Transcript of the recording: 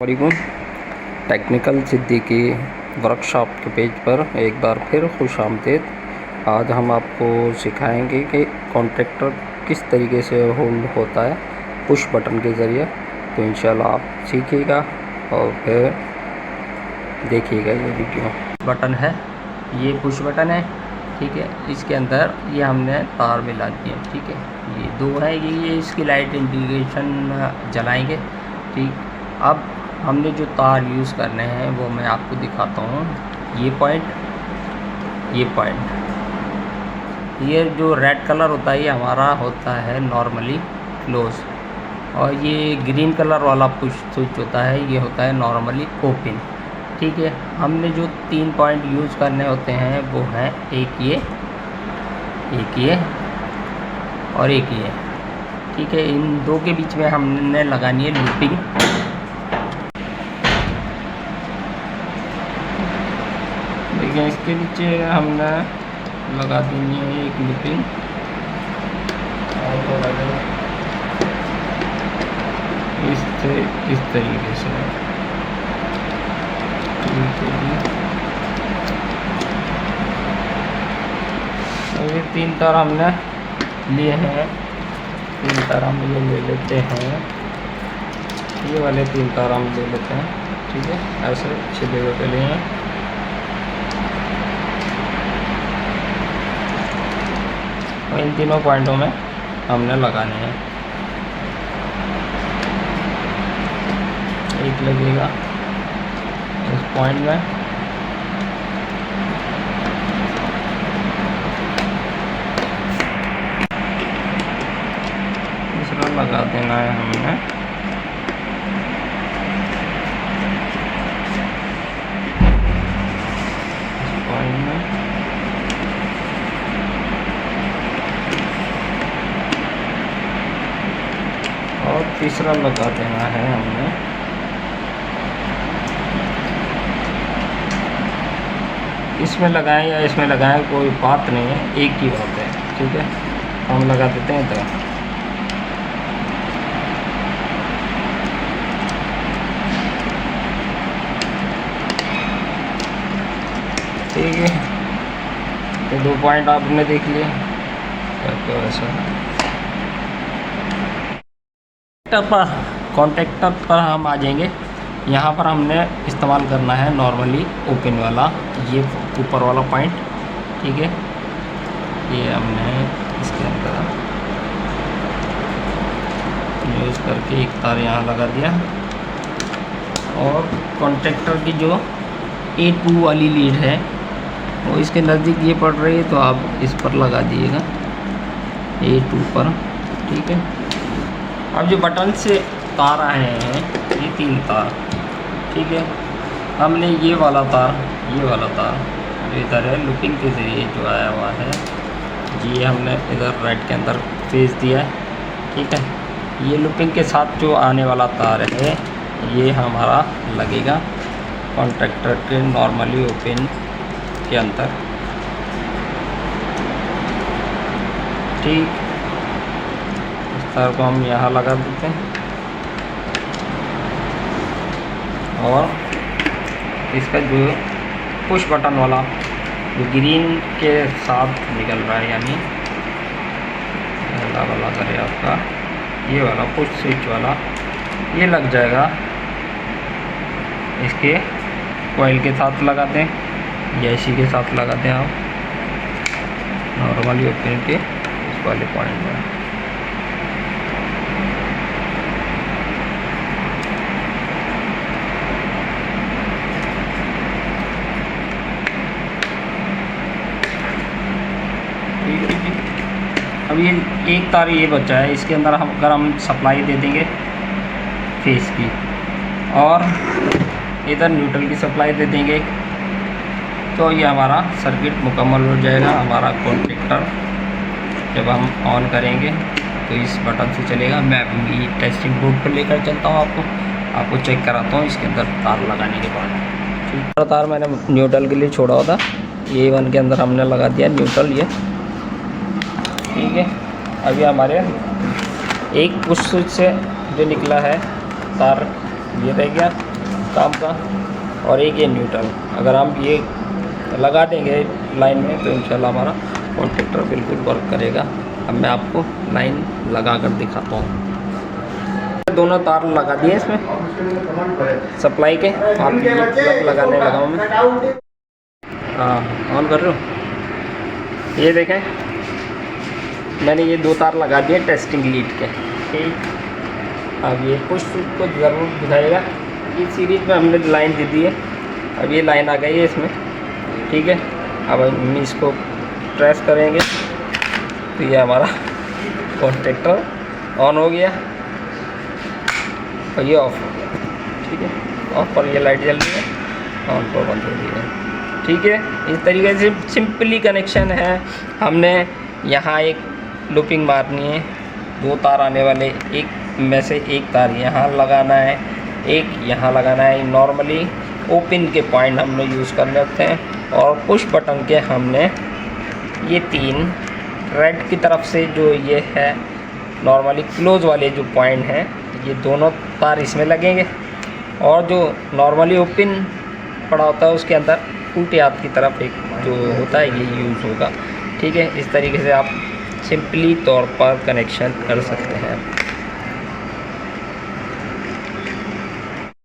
वालेकुम। Technical Siddiqui workshop के page पर एक बार फिर खुश आमदीद। आज हम आपको सिखाएंगे कि कॉन्टैक्टर किस तरीके से होल्ड होता है पुश बटन के ज़रिए। तो इंशाल्लाह आप सीखिएगा और फिर देखिएगा ये वीडियो। बटन है, ये पुश बटन है, ठीक है। इसके अंदर ये हमने तार मिला दिए, ठीक है। ये दो है, ये इसकी लाइट इंडिकेशन जलाएंगे, ठीक। अब हमने जो तार यूज़ करने हैं वो मैं आपको दिखाता हूँ। ये पॉइंट, ये जो रेड कलर होता है ये हमारा होता है नॉर्मली क्लोज, और ये ग्रीन कलर वाला पुश स्विच होता है ये होता है नॉर्मली ओपन, ठीक है। हमने जो 3 पॉइंट यूज़ करने होते हैं वो हैं एक ये और एक ये, ठीक है। इन दो के बीच में हमने लगानी है लूपिंग। देखिए इसके नीचे हमने लगा देनी है एक लूपिंग, इस तरीके से, और ये 3 तार हमने लिए हैं। 3 तार हम ये ले लेते हैं, ये वाले 3 तार हम ले लेते हैं, ठीक है। ऐसे छिले हुए के लिए हैं। और इन तीनों पॉइंटों में हमने लगाने हैं। एक लगेगा इस पॉइंट में, दूसरा लगा देना है हमने इस पॉइंट में, और तीसरा लगा देना है हमने इसमें लगाएं या इसमें लगाएं, कोई बात नहीं है, एक ही बात है, ठीक है। हम लगा देते हैं इधर, ठीक है। तो 2 पॉइंट आपने देख लिए, तो ऐसा कॉन्टैक्टर पर हम आ जाएंगे। यहाँ पर हमने इस्तेमाल करना है नॉर्मली ओपन वाला, ये ऊपर वाला पॉइंट, ठीक है। ये हमने इसके अंदर यूज़ करके एक तार यहाँ लगा दिया, और कॉन्टैक्टर की जो A2 वाली लीड है वो इसके नज़दीक ये पड़ रही है, तो आप इस पर लगा दिएगा A2 पर, ठीक है। अब जो बटन से तार आए हैं ये 3 तार, ठीक है। हमने ये वाला तार जो इधर है लूपिंग के ज़रिए जो आया हुआ है, ये हमने इधर राइट के अंदर फेस दिया है, ठीक है। ये लूपिंग के साथ जो आने वाला तार है ये हमारा लगेगा कॉन्टैक्टर के नॉर्मली ओपन के अंदर, ठीक। इस तार को हम यहाँ लगा देते हैं, और इसका जो पुश बटन वाला जो ग्रीन के साथ निकल रहा है, यानी वाला करे आपका ये वाला पुश स्विच वाला, ये लग जाएगा इसके कॉइल के साथ लगाते हैं या इसी के साथ लगाते हैं आप नॉर्मली ओपन के इस वाले पॉइंट में। अब ये एक तार ये बचा है, इसके अंदर हम सप्लाई दे देंगे फेस की, और इधर न्यूट्रल की सप्लाई दे देंगे, तो ये हमारा सर्किट मुकम्मल हो जाएगा। हमारा कॉन्टैक्टर जब हम ऑन करेंगे तो इस बटन से चलेगा। मैं अभी टेस्टिंग बोर्ड पर लेकर चलता हूँ, आपको चेक कराता हूँ इसके अंदर तार लगाने के बाद। ठीक, तार मैंने न्यूट्रल के लिए छोड़ा हुआ था, A1 के अंदर हमने लगा दिया न्यूट्रल, ये ठीक है। अभी हमारे एक पुश स्विच से जो निकला है तार ये रह गया, काम का और एक ये न्यूट्रल। अगर हम ये लगा देंगे लाइन में तो इंशाल्लाह हमारा कॉन्टैक्टर बिल्कुल वर्क करेगा। अब मैं आपको लाइन लगा कर दिखाता हूँ। दोनों तार लगा दिए इसमें सप्लाई के। आप ये प्लग लगाने लगा हूँ मैं। हाँ ऑन कर रहे हो। ये देखें मैंने ये 2 तार लगा दिए टेस्टिंग लीड के। ठीक, अब ये पुश को ज़रूर दिखाएगा। इस सीरीज में हमने लाइन दे दी है। अब ये लाइन आ गई है इसमें। ठीक है, अब हम इसको प्रेस करेंगे तो ये हमारा कॉन्टैक्टर ऑन हो गया और ये ऑफ हो गया। ठीक है, ऑफ पर ये लाइट जल रही है, ऑन पर बंद हो रही है। ठीक है, इस तरीके से सिंपली कनेक्शन है। हमने यहाँ एक लूपिंग मारनी है, 2 तार आने वाले, एक में से एक तार यहाँ लगाना है, एक यहाँ लगाना है। नॉर्मली ओपन के पॉइंट हमने यूज़ करने होते हैं और पुश बटन के हमने ये 3 रेड की तरफ से जो ये है नॉर्मली क्लोज वाले जो पॉइंट हैं, ये दोनों तार इसमें लगेंगे और जो नॉर्मली ओपन पड़ा होता है उसके अंदर उल्टे हाथ की तरफ एक जो होता है ये यूज़ होगा। ठीक है, इस तरीके से आप सिंपली तौर पर कनेक्शन कर सकते हैं।